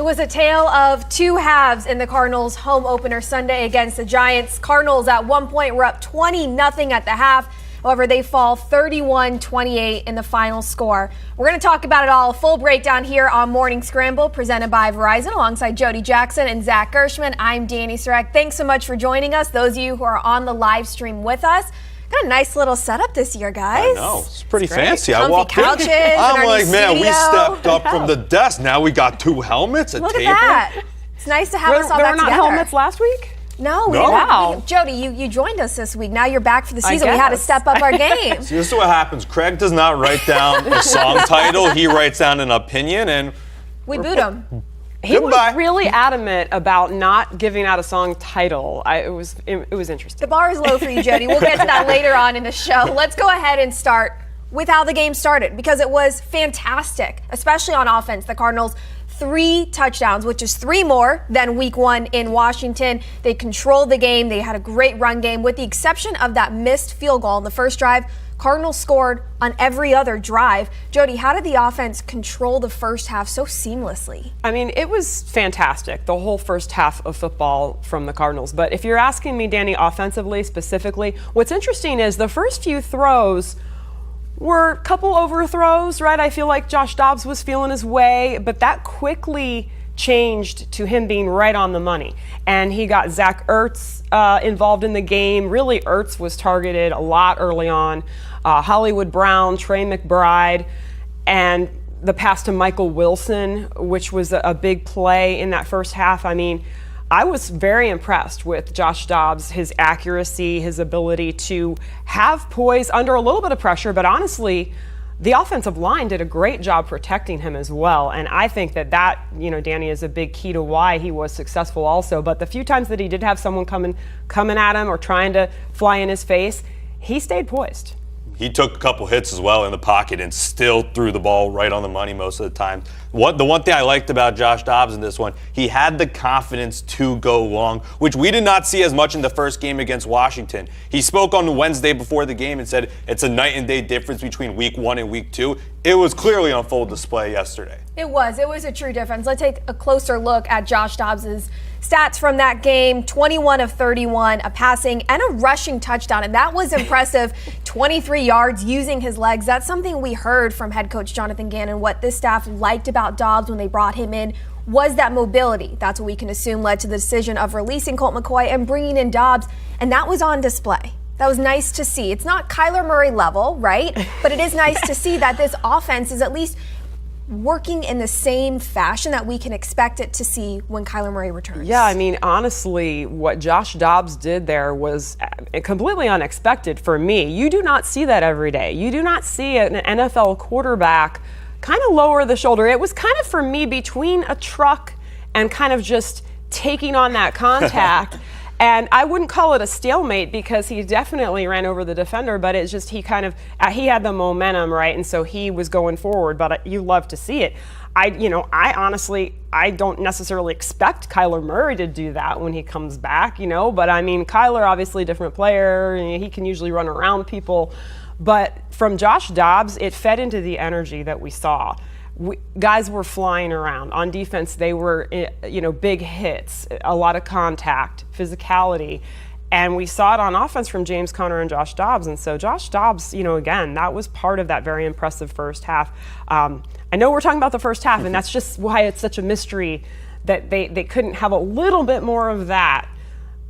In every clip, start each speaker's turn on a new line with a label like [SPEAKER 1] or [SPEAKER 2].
[SPEAKER 1] was a tale of two halves in the Cardinals' home opener Sunday against the Giants. Cardinals at one point were up 20-0 at the half. However, they fall 31-28 in the final score. We're going to talk about it all. A full breakdown here on Morning Scramble, presented by Verizon, alongside Jody Jackson and Zach Gershman. I'm Dani Sureck. Thanks so much for joining us. Those of you who are on the live stream with us. Got a nice little setup this year, guys.
[SPEAKER 2] I know. It's pretty fancy.
[SPEAKER 1] I walked couches
[SPEAKER 2] in. I'm like, man, we stepped up
[SPEAKER 1] from
[SPEAKER 2] the desk. Now we got two helmets, a
[SPEAKER 1] Look
[SPEAKER 2] table.
[SPEAKER 1] Look at that. It's nice to have us all back together.
[SPEAKER 3] There were not helmets last week?
[SPEAKER 1] No.
[SPEAKER 3] Wow.
[SPEAKER 1] Jody, you joined us this week. Now you're back for the season. We had to step up our game.
[SPEAKER 2] See, this is what happens. Craig does not write down a song title. He writes down an opinion, and
[SPEAKER 1] we boot him.
[SPEAKER 3] He was really adamant about not giving out a song title. It was interesting.
[SPEAKER 1] The bar is low for you, Jody. We'll get to that later on in the show. Let's go ahead and start with how the game started, because it was fantastic, especially on offense. The Cardinals, 3 touchdowns, which is 3 more than week 1 in Washington. They controlled the game. They had a great run game. With the exception of that missed field goal in the first drive, Cardinals scored on every other drive. Jody, how did the offense control the first half so seamlessly?
[SPEAKER 3] I mean, it was fantastic, the whole first half of football from the Cardinals. But if you're asking me, Dani, offensively specifically, what's interesting is the first few throws were a couple overthrows, right? I feel like Josh Dobbs was feeling his way, but that quickly changed to him being right on the money. And he got Zach Ertz involved in the game. Really, Ertz was targeted a lot early on. Hollywood Brown, Trey McBride, and the pass to Michael Wilson, which was a big play in that first half. I mean, I was very impressed with Josh Dobbs, his accuracy, his ability to have poise under a little bit of pressure, but honestly, the offensive line did a great job protecting him as well. And I think that, Dani, is a big key to why he was successful also. But the few times that he did have someone coming at him or trying to fly in his face, he stayed poised.
[SPEAKER 2] He took a couple hits as well in the pocket and still threw the ball right on the money most of the time. The one thing I liked about Josh Dobbs in this one, he had the confidence to go long, which we did not see as much in the first game against Washington. He spoke on Wednesday before the game and said it's a night and day difference between week 1 and week 2. It was clearly on full display yesterday.
[SPEAKER 1] It was a true difference. Let's take a closer look at Josh Dobbs' stats from that game. 21 of 31, a passing and a rushing touchdown, and that was impressive. 23 yards using his legs. That's something we heard from head coach Jonathan Gannon. What this staff liked about Dobbs when they brought him in was that mobility. That's what we can assume led to the decision of releasing Colt McCoy and bringing in Dobbs, and that was on display. That was nice to see. It's not Kyler Murray level, right? But it is nice to see that this offense is at least working in the same fashion that we can expect it to see when Kyler Murray returns.
[SPEAKER 3] Yeah, I mean, honestly, what Josh Dobbs did there was completely unexpected for me. You do not see that every day. You do not see an NFL quarterback kind of lower the shoulder. It was kind of, for me, between a truck and kind of just taking on that contact. And I wouldn't call it a stalemate because he definitely ran over the defender, but it's just he had the momentum, right? And so he was going forward, but you love to see it. I honestly don't necessarily expect Kyler Murray to do that when he comes back, but I mean, Kyler, obviously a different player, and he can usually run around people. But from Josh Dobbs, it fed into the energy that we saw. Guys were flying around. On defense, they were, big hits, a lot of contact, physicality. And we saw it on offense from James Conner and Josh Dobbs. And so Josh Dobbs, again, that was part of that very impressive first half. I know we're talking about the first half, and that's just why it's such a mystery that they couldn't have a little bit more of that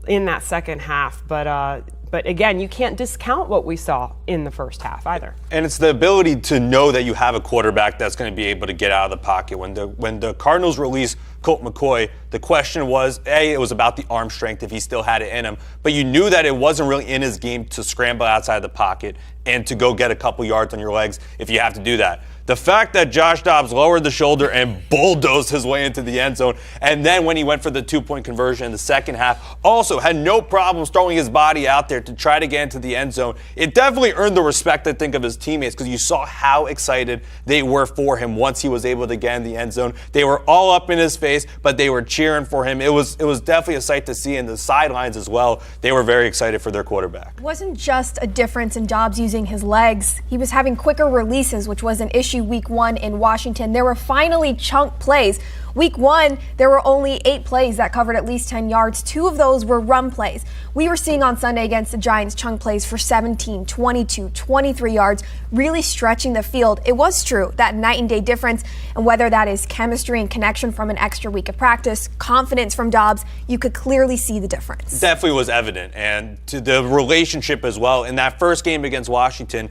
[SPEAKER 3] in that second half. But again, you can't discount what we saw in the first half either.
[SPEAKER 2] And it's the ability to know that you have a quarterback that's going to be able to get out of the pocket. When the Cardinals released Colt McCoy, the question was, it was about the arm strength if he still had it in him. But you knew that it wasn't really in his game to scramble outside the pocket and to go get a couple yards on your legs if you have to do that. The fact that Josh Dobbs lowered the shoulder and bulldozed his way into the end zone, and then when he went for the 2-point conversion in the second half, also had no problems throwing his body out there to try to get into the end zone. It definitely earned the respect, I think, of his teammates, because you saw how excited they were for him once he was able to get in the end zone. They were all up in his face, but they were cheering for him. It was definitely a sight to see, in the sidelines as well. They were very excited for their quarterback.
[SPEAKER 1] It wasn't just a difference in Dobbs using his legs. He was having quicker releases, which was an issue issue week 1 in Washington. There were finally chunk plays. Week 1, there were only 8 plays that covered at least 10 yards. 2 of those were run plays. We were seeing on Sunday against the Giants chunk plays for 17, 22, 23 yards, really stretching the field. It was true, that night and day difference, and whether that is chemistry and connection from an extra week of practice, confidence from Dobbs, you could clearly see the difference.
[SPEAKER 2] Definitely was evident, and to the relationship as well. In that first game against Washington,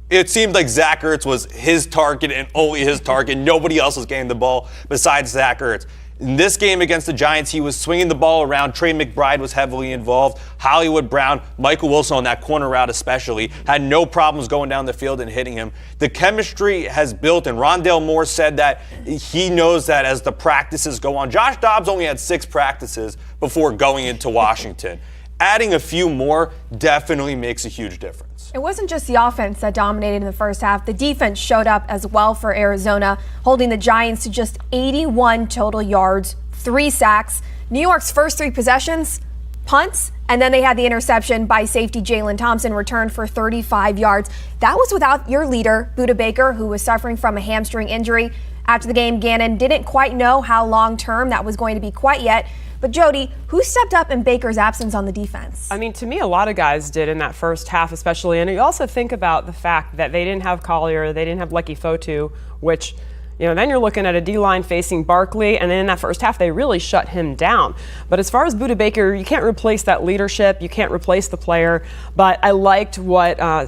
[SPEAKER 2] it seemed like Zach Ertz was his target and only his target. Nobody else was getting the ball besides Zach Ertz. In this game against the Giants, he was swinging the ball around. Trey McBride was heavily involved. Hollywood Brown, Michael Wilson on that corner route especially, had no problems going down the field and hitting him. The chemistry has built, and Rondale Moore said that he knows that as the practices go on. Josh Dobbs only had 6 practices before going into Washington. Adding a few more definitely makes a huge difference.
[SPEAKER 1] It wasn't just the offense that dominated in the first half. The defense showed up as well for Arizona, holding the Giants to just 81 total yards, 3 sacks. New York's first 3 possessions, punts, and then they had the interception by safety Jalen Thompson, returned for 35 yards. That was without your leader, Budda Baker, who was suffering from a hamstring injury. After the game, Gannon didn't quite know how long-term that was going to be quite yet. But Jody, who stepped up in Baker's absence on the defense?
[SPEAKER 3] I mean, to me, a lot of guys did in that first half, especially. And you also think about the fact that they didn't have Collier, they didn't have Lecky Fotu, which, then you're looking at a D-line facing Barkley, and then in that first half, they really shut him down. But as far as Budda Baker, you can't replace that leadership, you can't replace the player. But I liked what Andre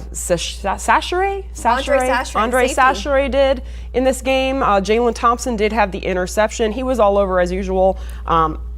[SPEAKER 3] Sacheret did in this game. Jalen Thompson did have the interception. He was all over as usual.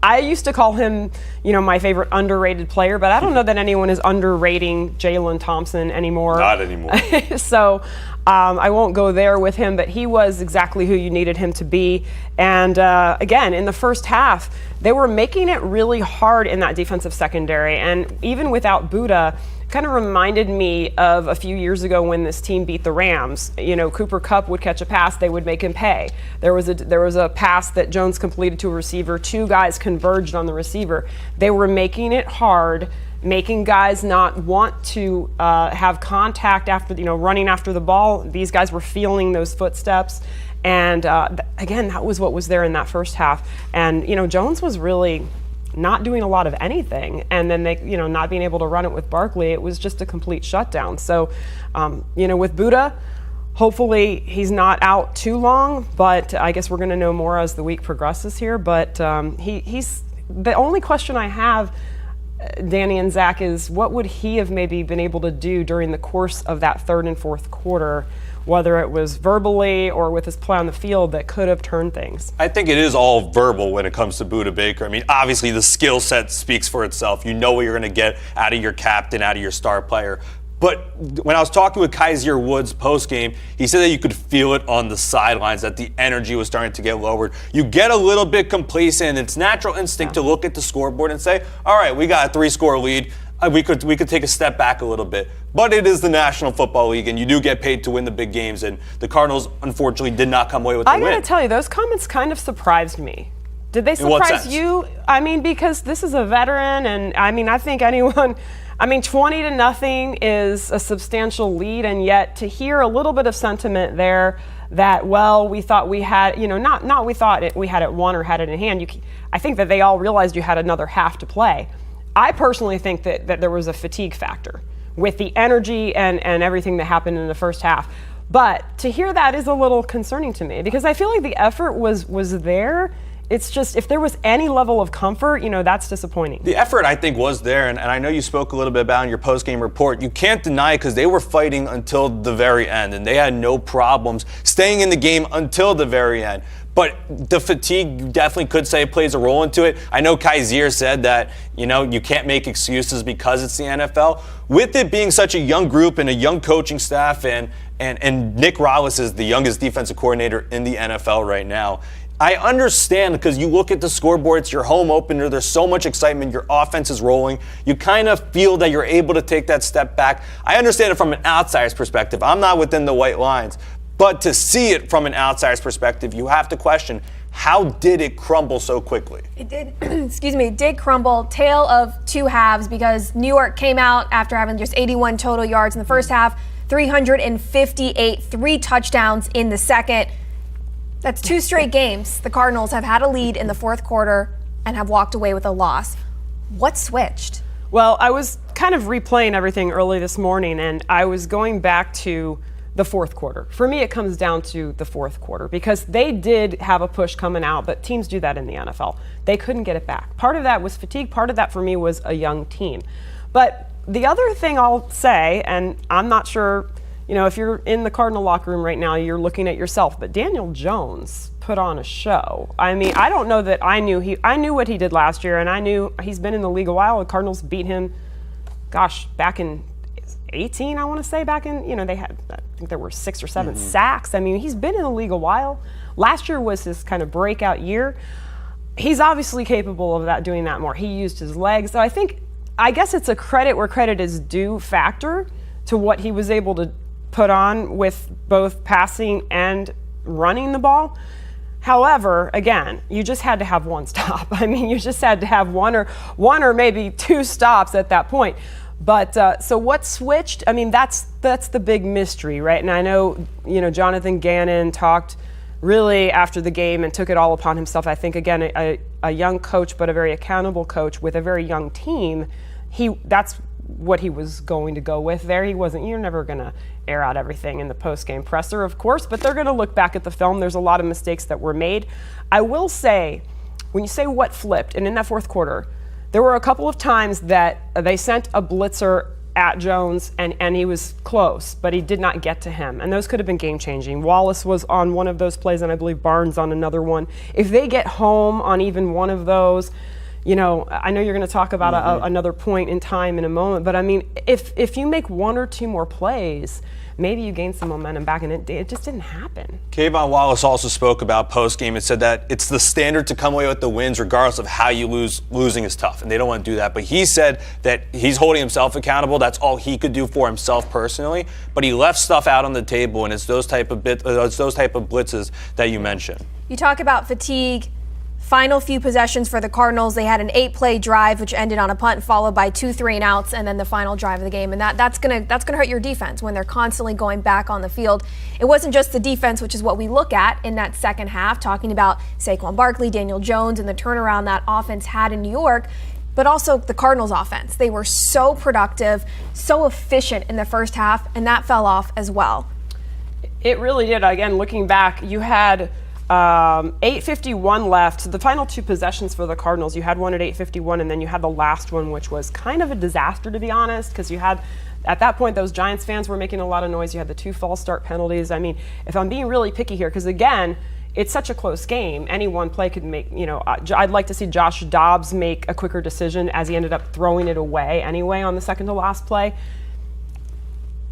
[SPEAKER 3] I used to call him, my favorite underrated player, but I don't know that anyone is underrating Jalen Thompson anymore.
[SPEAKER 2] Not anymore.
[SPEAKER 3] So I won't go there with him, but he was exactly who you needed him to be. And again, in the first half, they were making it really hard in that defensive secondary. And even without Budda, kind of reminded me of a few years ago when this team beat the Rams. Cooper Kupp would catch a pass, they would make him pay. There was a pass that Jones completed to a receiver, 2 guys converged on the receiver. They were making it hard, making guys not want to have contact after, running after the ball. These guys were feeling those footsteps. And again, that was what was there in that first half. And, Jones was really not doing a lot of anything, and then they, not being able to run it with Barkley, it was just a complete shutdown. So, with Budda, hopefully he's not out too long, but I guess we're going to know more as the week progresses here. But he's the only question I have, Dani and Zach, is what would he have maybe been able to do during the course of that third and fourth quarter, whether it was verbally or with his play on the field, that could have turned things? I
[SPEAKER 2] think it is all verbal when it comes to Budda Baker. I mean, obviously the skill set speaks for itself. You know what you're going to get out of your captain, out of your star player. But when I was talking with Kaiser Woods post-game, he said that you could feel it on the sidelines, that the energy was starting to get lowered. You get a little bit complacent, and it's natural instinct to look at the scoreboard and say, all right, we got a 3-score lead. We could take a step back a little bit. But it is the National Football League, and you do get paid to win the big games, and the Cardinals, unfortunately, did not come away with the win.
[SPEAKER 3] I got to tell you, those comments kind of surprised me. Did they surprise you? I mean, because this is a veteran, and I think anyone... 20-0 is a substantial lead, and yet to hear a little bit of sentiment there that, we thought we had, not we thought we had it won or had it in hand. I think that they all realized you had another half to play. I personally think that there was a fatigue factor with the energy and everything that happened in the first half. But to hear that is a little concerning to me, because I feel like the effort was there. It's just, if there was any level of comfort, that's disappointing.
[SPEAKER 2] The effort, I think, was there, and I know you spoke a little bit about in your post-game report. You can't deny it, because they were fighting until the very end, and they had no problems staying in the game until the very end. But the fatigue, you definitely could say, plays a role into it. I know Kaiser said that, you can't make excuses because it's the NFL. With it being such a young group and a young coaching staff, and Nick Rallis is the youngest defensive coordinator in the NFL right now, I understand, because you look at the scoreboard, it's your home opener, there's so much excitement, your offense is rolling, you kind of feel that you're able to take that step back. I understand it from an outsider's perspective. I'm not within the white lines, but to see it from an outsider's perspective, you have to question, how did it crumble so quickly?
[SPEAKER 1] It did, it did crumble. Tale of 2 halves, because New York came out after having just 81 total yards in the first half, 358, 3 touchdowns in the second. That's 2 straight games. The Cardinals have had a lead in the fourth quarter and have walked away with a loss. What switched?
[SPEAKER 3] Well, I was kind of replaying everything early this morning, and I was going back to the fourth quarter. For me, it comes down to the fourth quarter because they did have a push coming out, but teams do that in the NFL. They couldn't get it back. Part of that was fatigue. Part of that for me was a young team. But the other thing I'll say, and I'm not sure, if you're in the Cardinal locker room right now, you're looking at yourself, but Daniel Jones put on a show. I mean, I don't know that I knew what he did last year, and I knew he's been in the league a while. The Cardinals beat him, back in 18, I want to say, back in, they had, I think there were 6 or 7 sacks. I mean, he's been in the league a while. Last year was his kind of breakout year. He's obviously capable of doing that more. He used his legs. So I guess it's a credit where credit is due factor to what he was able to put on with both passing and running the ball. However, again, you just had to have one stop. I mean, you just had to have one or maybe 2 stops at that point. But so what switched? I mean, that's the big mystery, right? And I know, Jonathan Gannon talked really after the game and took it all upon himself. I think, again, a young coach, but a very accountable coach with a very young team. That's what he was going to go with there. You're never going to air out everything in the post-game presser, of course, but they're going to look back at the film. There's a lot of mistakes that were made. I will say, when you say what flipped, and in that fourth quarter, there were a couple of times that they sent a blitzer at Jones, and he was close, but he did not get to him. And those could have been game-changing. Wallace was on one of those plays, and I believe Barnes on another one. If they get home on even one of those, I know you're going to talk about another point in time in a moment, but I mean, if you make 1 or 2 more plays, maybe you gain some momentum back, and it just didn't happen.
[SPEAKER 2] Kayvon Wallace also spoke about post-game and said that it's the standard to come away with the wins regardless of how you lose. Losing is tough, and they don't want to do that. But he said that he's holding himself accountable. That's all he could do for himself personally. But he left stuff out on the table, and it's those type of blitzes that you mentioned.
[SPEAKER 1] You talk about fatigue. Final few possessions for the Cardinals. They had an 8-play drive, which ended on a punt, followed by 2 3-and-outs, and then the final drive of the game. And that's gonna hurt your defense when they're constantly going back on the field. It wasn't just the defense, which is what we look at in that second half, talking about Saquon Barkley, Daniel Jones, and the turnaround that offense had in New York, but also the Cardinals offense. They were so productive, so efficient in the first half, and that fell off as well.
[SPEAKER 3] It really did. Again, looking back, you had 8:51 left. The final 2 possessions for the Cardinals, you had one at 8:51, and then you had the last one, which was kind of a disaster, to be honest, because you had, at that point, those Giants fans were making a lot of noise. You had the 2 false start penalties. I mean, if I'm being really picky here, because again, it's such a close game, any one play could make, I'd like to see Josh Dobbs make a quicker decision as he ended up throwing it away anyway on the second to last play.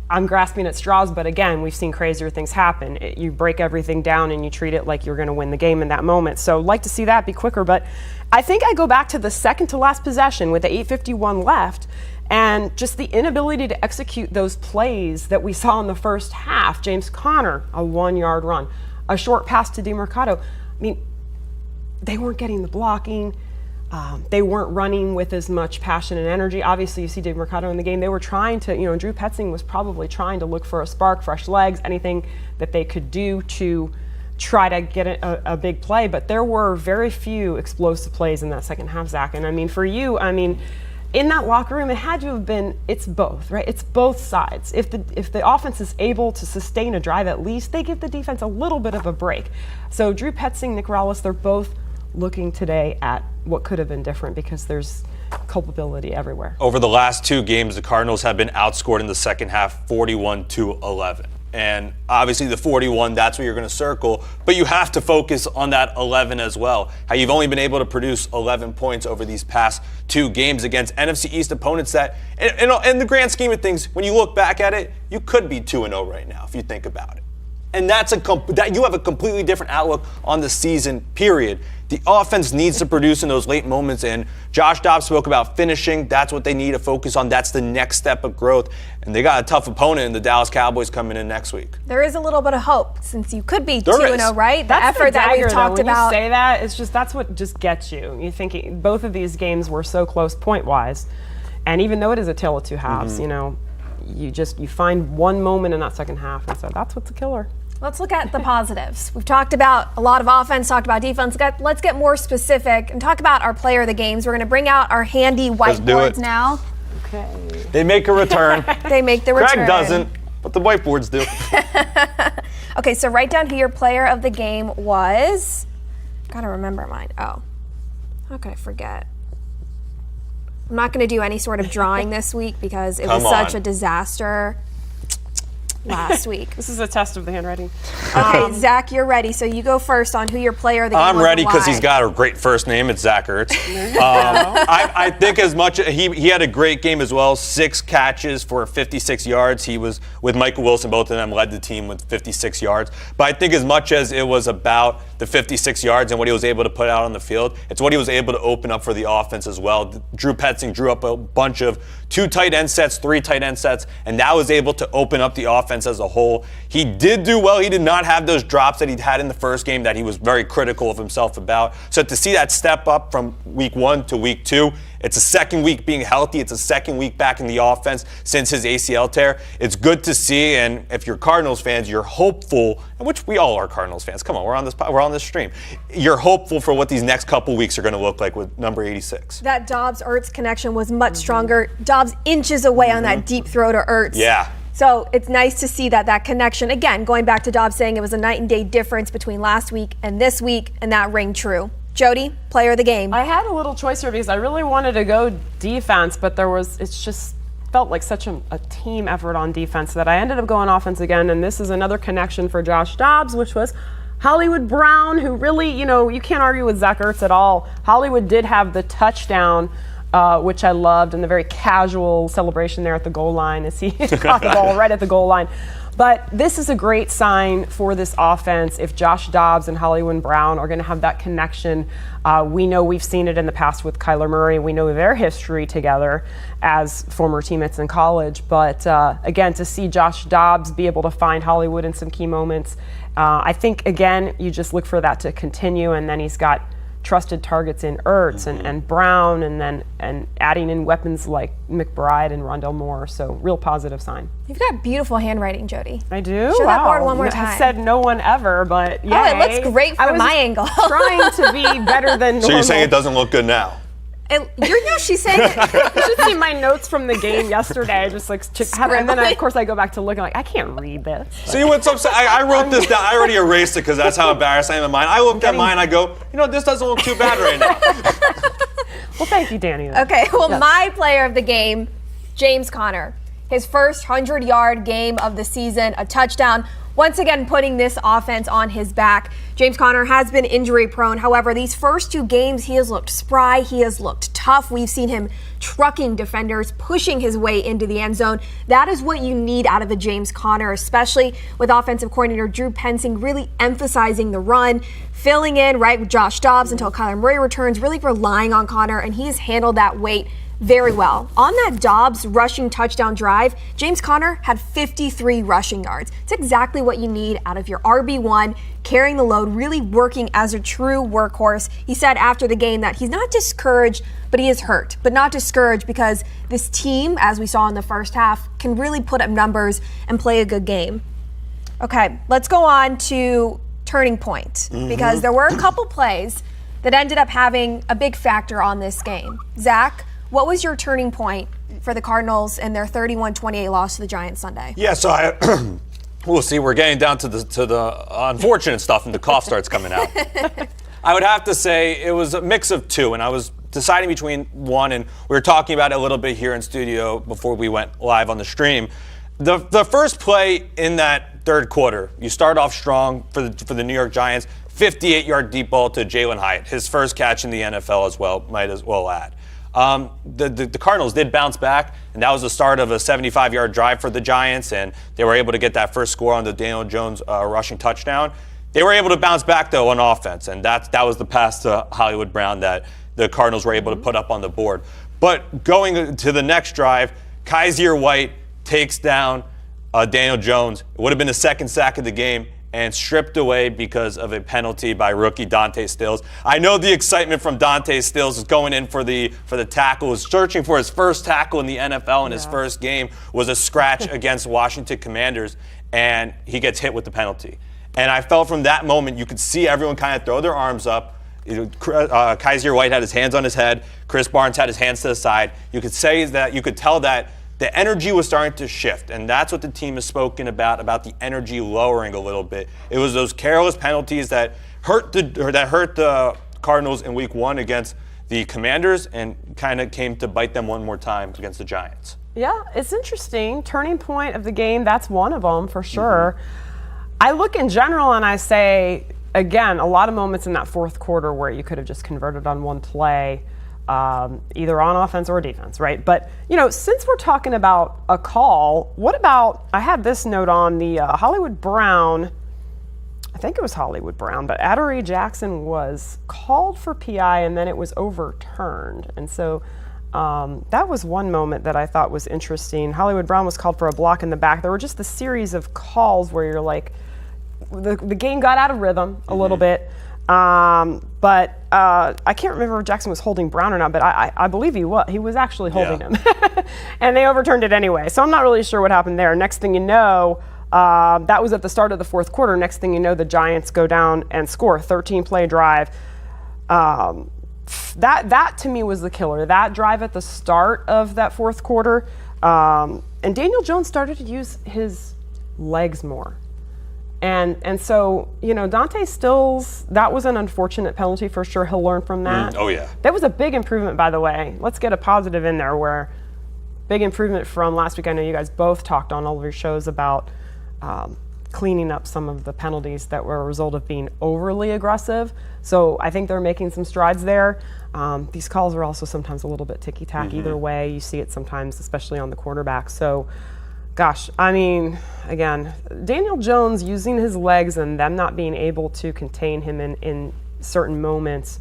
[SPEAKER 3] I'm grasping at straws, but again, we've seen crazier things happen. You break everything down and you treat it like you're going to win the game in that moment. So like to see that be quicker, but I think I go back to the second to last possession with the 8:51 left and just the inability to execute those plays that we saw in the first half. James Conner, a 1-yard run, a short pass to DeMarcado. I mean, they weren't getting the blocking. They weren't running with as much passion and energy. Obviously, you see DeMarcado in the game. They were trying to, Drew Petzing was probably trying to look for a spark, fresh legs, anything that they could do to try to get a big play. But there were very few explosive plays in that second half, Zach. And I mean, for you, in that locker room, it had to have been, it's both, right? It's both sides. If the offense is able to sustain a drive at least, they give the defense a little bit of a break. So Drew Petzing, Nick Rallis, they're both looking today at what could have been different because there's culpability everywhere.
[SPEAKER 2] Over the last 2 games, the Cardinals have been outscored in the second half 41-11. And obviously the 41, that's what you're going to circle, but you have to focus on that 11 as well. How you've only been able to produce 11 points over these past 2 games against NFC East opponents that, in the grand scheme of things, when you look back at it, you could be 2-0 right now if you think about it. And that you have a completely different outlook on the season, period. The offense needs to produce in those late moments, and Josh Dobbs spoke about finishing. That's what they need to focus on. That's the next step of growth. And they got a tough opponent in the Dallas Cowboys coming in next week.
[SPEAKER 1] There is a little bit of hope since you could be 2-0, right?
[SPEAKER 3] The effort that we've
[SPEAKER 1] talked about.
[SPEAKER 3] When you say that, it's just that's what just gets you. You're thinking both of these games were so close point-wise, and even though it is a tale of 2 halves, you find one moment in that second half, and so that's what's a killer.
[SPEAKER 1] Let's look at the positives. We've talked about a lot of offense, talked about defense. Let's get more specific and talk about our player of the games. We're going to bring out our handy whiteboards now.
[SPEAKER 3] Okay.
[SPEAKER 2] They make a return.
[SPEAKER 1] They make the return.
[SPEAKER 2] Greg doesn't, but the whiteboards do.
[SPEAKER 1] Okay, so write down who your player of the game was. Gotta remember mine. Oh, how could I forget? I'm not going to do any sort of drawing this week because it was such a disaster last week.
[SPEAKER 3] This is a test of the handwriting.
[SPEAKER 1] Okay, Zach, you're ready. So you go first on who your player of the game was.
[SPEAKER 2] I'm ready because
[SPEAKER 1] why.
[SPEAKER 2] he's got a great first name. It's Zach Ertz. I think as much he had a great game as well. 6 catches for 56 yards. He was with Michael Wilson. Both of them led the team with 56 yards. But I think as much as it was about the 56 yards and what he was able to put out on the field, it's what he was able to open up for the offense as well. Drew Petzing drew up a bunch of 2 tight end sets, 3 tight end sets, and that was able to open up the offense as a whole. He did do well. He did not have those drops that he'd had in the first game that he was very critical of himself about. So to see that step up from week 1 to week 2, it's a second week being healthy. It's a second week back in the offense since his ACL tear. It's good to see, and if you're Cardinals fans, you're hopeful, which we all are Cardinals fans. Come on, we're on this stream. You're hopeful for what these next couple weeks are going to look like with number 86.
[SPEAKER 1] That Dobbs-Ertz connection was much stronger. Dobbs inches away on that deep throw to Ertz.
[SPEAKER 2] Yeah.
[SPEAKER 1] So it's nice to see that connection. Again, going back to Dobbs saying it was a night and day difference between last week and this week, and that rang true. Jody, player of the game.
[SPEAKER 3] I had a little choice here because I really wanted to go defense, but it's just felt like such a team effort on defense that I ended up going offense again, and this is another connection for Josh Dobbs, which was Hollywood Brown, who really, you can't argue with Zach Ertz at all. Hollywood did have the touchdown, which I loved, and the very casual celebration there at the goal line as he caught the ball right at the goal line. But this is a great sign for this offense if Josh Dobbs and Hollywood Brown are going to have that connection. We know we've seen it in the past with Kyler Murray. We know their history together as former teammates in college. But again, to see Josh Dobbs be able to find Hollywood in some key moments, I think, again, you just look for that to continue. And then he's got trusted targets in Ertz and Brown, and adding in weapons like McBride and Rondell Moore. So real positive sign.
[SPEAKER 1] You've got beautiful handwriting, Jody.
[SPEAKER 3] I do.
[SPEAKER 1] Show that board one more time.
[SPEAKER 3] I said no one ever, but yeah.
[SPEAKER 1] Oh, it looks great from my angle.
[SPEAKER 3] Trying to be better than normal.
[SPEAKER 2] So you're saying it doesn't look good now?
[SPEAKER 1] She's saying it.
[SPEAKER 3] You should see my notes from the game yesterday. Just like, and then of course I go back to look and I can't read this.
[SPEAKER 2] See what's upset? I wrote this down. I already erased it because that's how embarrassed I am in mine. I looked at mine. I go, this doesn't look too bad right now.
[SPEAKER 3] Well, thank you, Dani.
[SPEAKER 1] Okay. Well, my player of the game, James Conner, his first 100-yard game of the season, a touchdown. Once again, putting this offense on his back. James Conner has been injury prone. However, these first 2 games, he has looked spry. He has looked tough. We've seen him trucking defenders, pushing his way into the end zone. That is what you need out of a James Conner, especially with offensive coordinator Drew Petzing really emphasizing the run, filling in right with Josh Dobbs until Kyler Murray returns, really relying on Conner, and he has handled that weight very well. On that Dobbs rushing touchdown drive, James Conner had 53 rushing yards. It's exactly what you need out of your RB1, carrying the load, really working as a true workhorse. He said after the game that he's not discouraged, but he is hurt. But not discouraged because this team, as we saw in the first half, can really put up numbers and play a good game. Okay, let's go on to turning point, because there were a couple plays that ended up having a big factor on this game. Zach, what was your turning point for the Cardinals and their 31-28 loss to the Giants Sunday?
[SPEAKER 2] Yeah, so we'll see. We're getting down to the unfortunate stuff, and the cough starts coming out. I would have to say it was a mix of 2, and I was deciding between 1, and we were talking about it a little bit here in studio before we went live on the stream. The first play in that third quarter, you start off strong for the New York Giants, 58-yard deep ball to Jalen Hyatt, his first catch in the NFL as well, might as well add. The Cardinals did bounce back, and that was the start of a 75-yard drive for the Giants, and they were able to get that first score on the Daniel Jones rushing touchdown. They were able to bounce back, though, on offense, and that was the pass to Hollywood Brown that the Cardinals were able to put up on the board. But going to the next drive, Kaiser White takes down Daniel Jones. It would have been the second sack of the game, and stripped away because of a penalty by rookie Dante Stills. I know the excitement from Dante Stills is going in for the tackle, was searching for his first tackle in the NFL in his first game, was a scratch against Washington Commanders, and he gets hit with the penalty. And I felt from that moment, you could see everyone kind of throw their arms up. Kaiser White had his hands on his head. Chris Barnes had his hands to the side. You could tell that the energy was starting to shift, and that's what the team has spoken about the energy lowering a little bit. It was those careless penalties that hurt the Cardinals in Week 1 against the Commanders, and kind of came to bite them one more time against the Giants.
[SPEAKER 3] Yeah, it's interesting. Turning point of the game, that's one of them for sure. I look in general and I say, again, a lot of moments in that fourth quarter where you could have just converted on one play, either on offense or defense, right? But, since we're talking about a call, what about, I had this note on the Hollywood Brown, I think it was Hollywood Brown, but Jody Jackson was called for PI and then it was overturned. And so that was one moment that I thought was interesting. Hollywood Brown was called for a block in the back. There were just a series of calls where you're like, the game got out of rhythm a little bit. But I can't remember if Jackson was holding Brown or not, but I believe he was. He was actually holding him. And they overturned it anyway. So I'm not really sure what happened there. Next thing you know, that was at the start of the fourth quarter. Next thing you know, the Giants go down and score a 13-play drive. That to me was the killer. That drive at the start of that fourth quarter. And Daniel Jones started to use his legs more. And so, Dante Stills, that was an unfortunate penalty for sure. He'll learn from that.
[SPEAKER 2] Oh, yeah.
[SPEAKER 3] That was a big improvement, by the way. Let's get a positive in there where big improvement from last week. I know you guys both talked on all of your shows about cleaning up some of the penalties that were a result of being overly aggressive. So I think they're making some strides there. These calls are also sometimes a little bit ticky-tack either way. You see it sometimes, especially on the quarterback. So, gosh, I mean, again, Daniel Jones using his legs and them not being able to contain him in certain moments,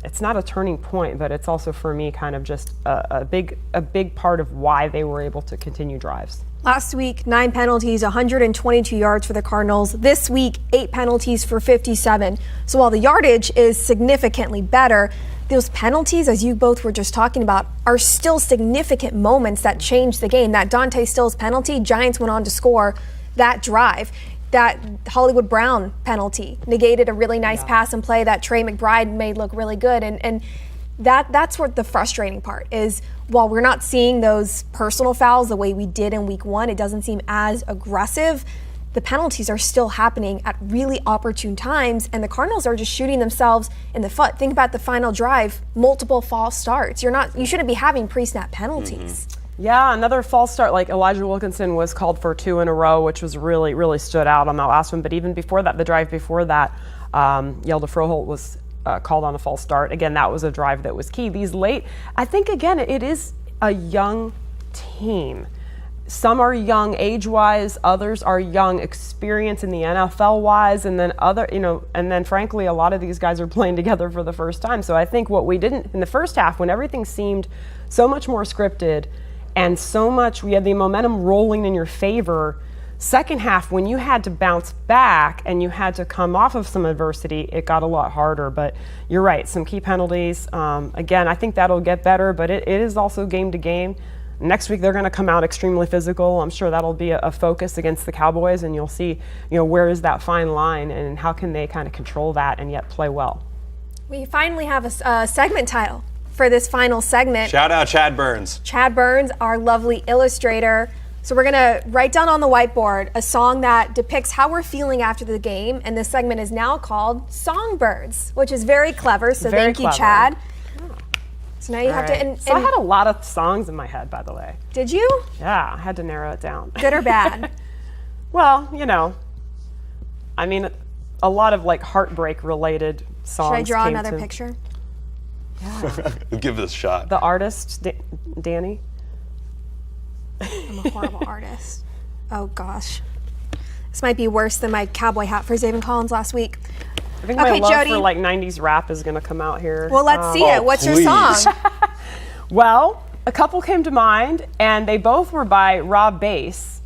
[SPEAKER 3] it's not a turning point, but it's also for me kind of just a big part of why they were able to continue drives.
[SPEAKER 1] Last week, 9 penalties, 122 yards for the Cardinals. This week, 8 penalties for 57. So while the yardage is significantly better, those penalties, as you both were just talking about, are still significant moments that changed the game. That Dante Stills penalty, Giants went on to score that drive. That Hollywood Brown penalty negated a really nice pass and play that Trey McBride made look really good. And that's what the frustrating part is. While we're not seeing those personal fouls the way we did in Week 1, it doesn't seem as aggressive. The penalties are still happening at really opportune times, and the Cardinals are just shooting themselves in the foot. Think about the final drive, multiple false starts. You shouldn't be having pre-snap penalties.
[SPEAKER 3] Yeah, another false start, like Elijah Wilkinson was called for 2 in a row, which was really, really stood out on that last one. But even before that, the drive before that, Yelda Froholt was called on a false start. Again, that was a drive that was key. These late, I think, again, it is a young team. Some are young age-wise, others are young experience in the NFL-wise, and then frankly, a lot of these guys are playing together for the first time. So I think what we didn't, in the first half, when everything seemed so much more scripted and so much, we had the momentum rolling in your favor, second half, when you had to bounce back and you had to come off of some adversity, it got a lot harder. But you're right, some key penalties. Again, I think that'll get better, but it is also game to game. Next week, they're going to come out extremely physical. I'm sure that'll be a focus against the Cowboys, and you'll see, where is that fine line and how can they kind of control that and yet play well.
[SPEAKER 1] We finally have a segment title for this final segment.
[SPEAKER 2] Shout out Chad Burns.
[SPEAKER 1] Chad Burns, our lovely illustrator. So we're going to write down on the whiteboard a song that depicts how we're feeling after the game, and this segment is now called Songbirds, which is very clever, so
[SPEAKER 3] very
[SPEAKER 1] thank you,
[SPEAKER 3] clever.
[SPEAKER 1] Chad. So now you have to.
[SPEAKER 3] So I had a lot of songs in my head, by the way.
[SPEAKER 1] Did you?
[SPEAKER 3] Yeah, I had to narrow it down.
[SPEAKER 1] Good or bad?
[SPEAKER 3] Well, I mean, a lot of like heartbreak related songs.
[SPEAKER 1] Should I draw another picture?
[SPEAKER 2] Yeah. Give this a shot.
[SPEAKER 3] The artist, Dani.
[SPEAKER 1] I'm a horrible artist. Oh gosh. This might be worse than my cowboy hat for Zaven Collins last week.
[SPEAKER 3] I think my love
[SPEAKER 1] Jody,
[SPEAKER 3] for like 90s rap is going to come out here.
[SPEAKER 1] Well, let's see it. What's your song?
[SPEAKER 3] Well, a couple came to mind, and they both were by Rob Bass.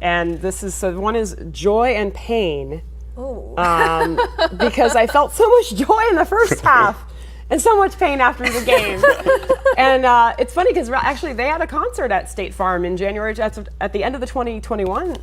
[SPEAKER 3] And one is joy and pain. Because I felt so much joy in the first half and so much pain after the game. And it's funny because actually they had a concert at State Farm in January at the end of the 2021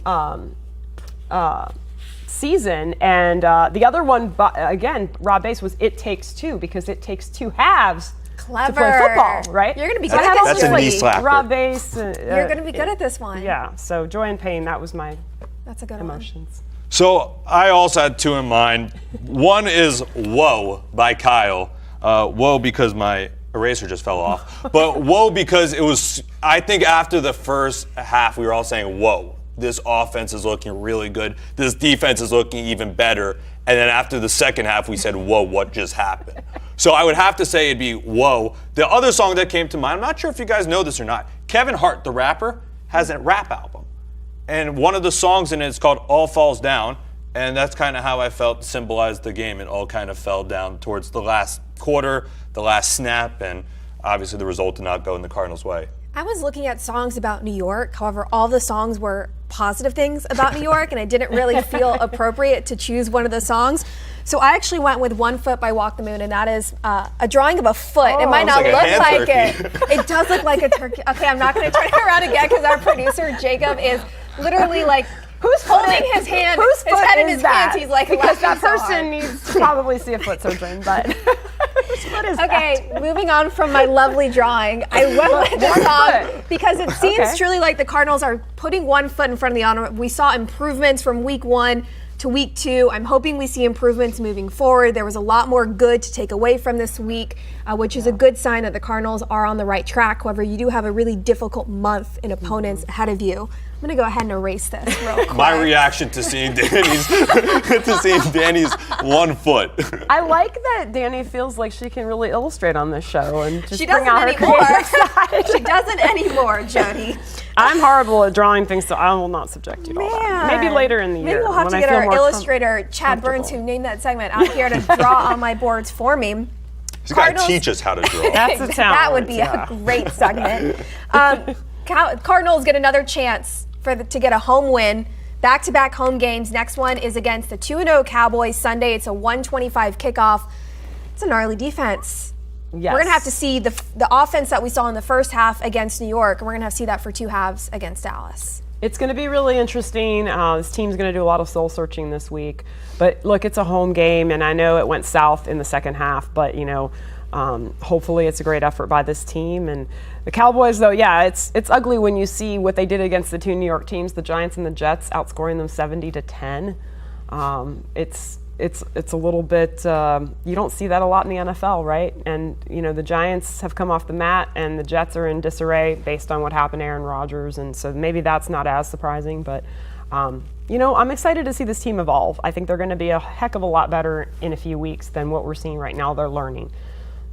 [SPEAKER 3] season. And the other one, again, Rob Bass, was It Takes Two, because it takes two halves
[SPEAKER 1] Clever.
[SPEAKER 3] to play football, right?
[SPEAKER 1] You're going to be
[SPEAKER 3] So
[SPEAKER 1] good
[SPEAKER 3] I
[SPEAKER 1] at
[SPEAKER 3] had
[SPEAKER 1] this
[SPEAKER 3] all
[SPEAKER 2] That's
[SPEAKER 3] these,
[SPEAKER 2] a knee slapper.
[SPEAKER 3] Rob Bass.
[SPEAKER 1] You're going to be good at this one.
[SPEAKER 3] Yeah, so joy and pain, that was my
[SPEAKER 1] That's a good
[SPEAKER 3] emotions.
[SPEAKER 2] So I also had two in mind. One is Whoa by Kyle. Whoa because my eraser just fell off. But whoa because it was, I think after the first half we were all saying, whoa, this offense is looking really good. This defense is looking even better. And then after the second half we said, whoa, what just happened? So I would have to say it'd be Whoa. The other song that came to mind, I'm not sure if you guys know this or not, Kevin Hart, the rapper, has a rap album. And one of the songs in it is called All Falls Down, and that's kind of how I felt symbolized the game. It all kind of fell down towards the last quarter, the last snap, and obviously the result did not go in the Cardinals' way.
[SPEAKER 1] I was looking at songs about New York. However, all the songs were positive things about New York, and I didn't really feel appropriate to choose one of the songs. So I actually went with One Foot by Walk the Moon, and that is a drawing of a foot. It might not
[SPEAKER 2] It's like a
[SPEAKER 1] look like
[SPEAKER 2] hand
[SPEAKER 1] it. It does look like a turkey. Okay, I'm not going to turn it around again because our producer, Jacob, is literally like holding his hand,
[SPEAKER 3] Whose
[SPEAKER 1] his
[SPEAKER 3] foot
[SPEAKER 1] head in
[SPEAKER 3] is
[SPEAKER 1] his
[SPEAKER 3] that?
[SPEAKER 1] hands. He's like,
[SPEAKER 3] because that
[SPEAKER 1] laughing so
[SPEAKER 3] person
[SPEAKER 1] hard.
[SPEAKER 3] needs to probably see a foot surgeon, but whose foot is that?
[SPEAKER 1] Okay, moving on from my lovely drawing, I went with the
[SPEAKER 3] One
[SPEAKER 1] song
[SPEAKER 3] foot.
[SPEAKER 1] because it seems
[SPEAKER 3] Okay.
[SPEAKER 1] truly like the Cardinals are putting one foot in front of the other. We saw improvements from week 1 to week 2. I'm hoping we see improvements moving forward. There was a lot more good to take away from this week, which is a good sign that the Cardinals are on the right track. However, you do have a really difficult month in opponents ahead of you. I'm going to go ahead and erase this real quick.
[SPEAKER 2] My reaction to seeing Dani's one foot.
[SPEAKER 3] I like that Dani feels like she can really illustrate on this show and just
[SPEAKER 1] She
[SPEAKER 3] bring
[SPEAKER 1] doesn't
[SPEAKER 3] out her
[SPEAKER 1] anymore.
[SPEAKER 3] creative side.
[SPEAKER 1] She doesn't anymore, Jody.
[SPEAKER 3] I'm horrible at drawing things, so I will not subject you to all that. Maybe later in the year.
[SPEAKER 1] Maybe we'll have
[SPEAKER 3] when
[SPEAKER 1] to
[SPEAKER 3] I
[SPEAKER 1] get
[SPEAKER 3] feel
[SPEAKER 1] our
[SPEAKER 3] more
[SPEAKER 1] illustrator, Chad Burns, who named that segment, out here to draw on my boards for me.
[SPEAKER 2] He's got to
[SPEAKER 1] Cardinals-
[SPEAKER 2] teach us how to draw.
[SPEAKER 3] That's a talent.
[SPEAKER 1] That would be a great segment. Cardinals get another chance to get a home win. Back-to-back home games. Next one is against the 2-0 Cowboys Sunday. It's a 1:25 kickoff. It's a gnarly defense.
[SPEAKER 3] Yes.
[SPEAKER 1] We're going to have to see the offense that we saw in the first half against New York, and we're going to have to see that for 2 halves against Dallas.
[SPEAKER 3] It's going to be really interesting. This team's going to do a lot of soul searching this week. But look, it's a home game, and I know it went south in the second half, but hopefully it's a great effort by this team. And the Cowboys, though, yeah, it's ugly when you see what they did against the 2 New York teams, the Giants and the Jets, outscoring them 70-10. It's a little bit, you don't see that a lot in the NFL, right? And, the Giants have come off the mat and the Jets are in disarray based on what happened to Aaron Rodgers. And so maybe that's not as surprising, but, I'm excited to see this team evolve. I think they're going to be a heck of a lot better in a few weeks than what we're seeing right now. They're learning.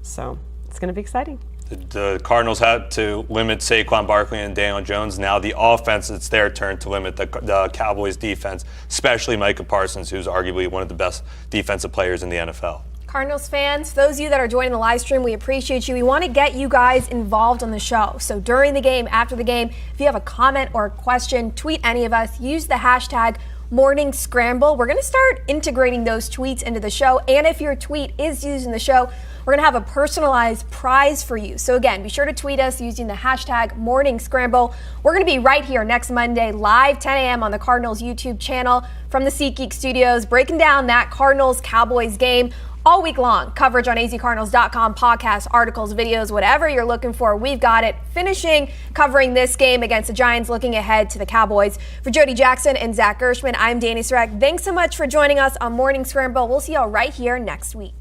[SPEAKER 3] So it's going to be exciting.
[SPEAKER 2] The Cardinals had to limit Saquon Barkley and Daniel Jones. Now the offense, it's their turn to limit the Cowboys' defense, especially Micah Parsons, who's arguably one of the best defensive players in the NFL.
[SPEAKER 1] Cardinals fans, those of you that are joining the live stream, we appreciate you. We want to get you guys involved on the show. So during the game, after the game, if you have a comment or a question, tweet any of us. Use the hashtag Morning Scramble. We're going to start integrating those tweets into the show. And if your tweet is used in the show, we're going to have a personalized prize for you. So again, be sure to tweet us using the hashtag Morning Scramble. We're going to be right here next Monday, live 10 a.m. on the Cardinals YouTube channel from the SeatGeek studios, breaking down that Cardinals-Cowboys game all week long. Coverage on azcardinals.com, podcasts, articles, videos, whatever you're looking for, we've got it. Finishing covering this game against the Giants, looking ahead to the Cowboys. For Jody Jackson and Zach Gershman, I'm Dani Sureck. Thanks so much for joining us on Morning Scramble. We'll see y'all right here next week.